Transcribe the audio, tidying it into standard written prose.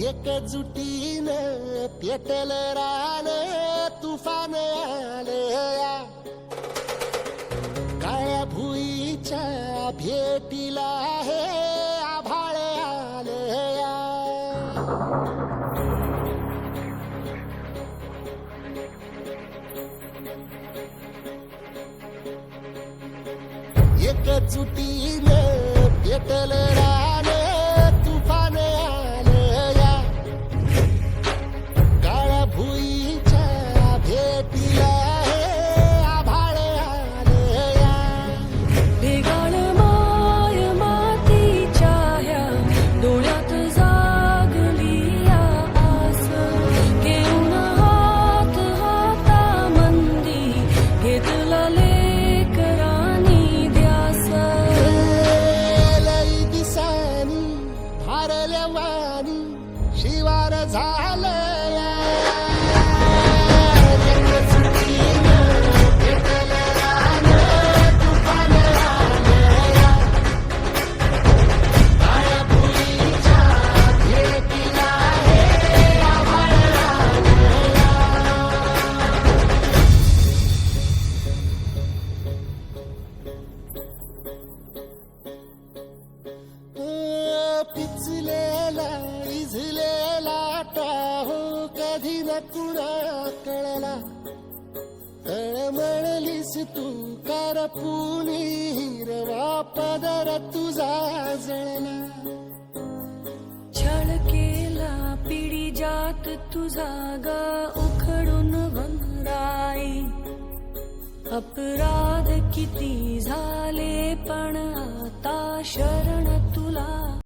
एकजुटीनं पेटल रान तुफान आलया काळ्या भुईच्या भेटीला हे आभाळ आलया एकजुटीनं पेटल रान तुफान आलया काळ्या भुईच्या भेटीला हे आभाळ आलया भेगाळ माय मातीच्या ह्या डोळ्यात जागली या आस घेऊन हात हातामंदी घेतला लेकरांनी ध्यास लई दिसानी भारल्या वाणी शिवार झालया एकजुटीनं पेटल रान तुफान आलया काळ्या भुईच्या भेटीला हे आभाळ आलया पिचलेला इझलेला टाहो कधी न कुणा कळला तळमळलीस तू करपुनी हिरवा पदर तुझा जळला छळ केला पिढी जात तुझा ग उखडून वंराई अपराध किती झाले पण आता शरण तुला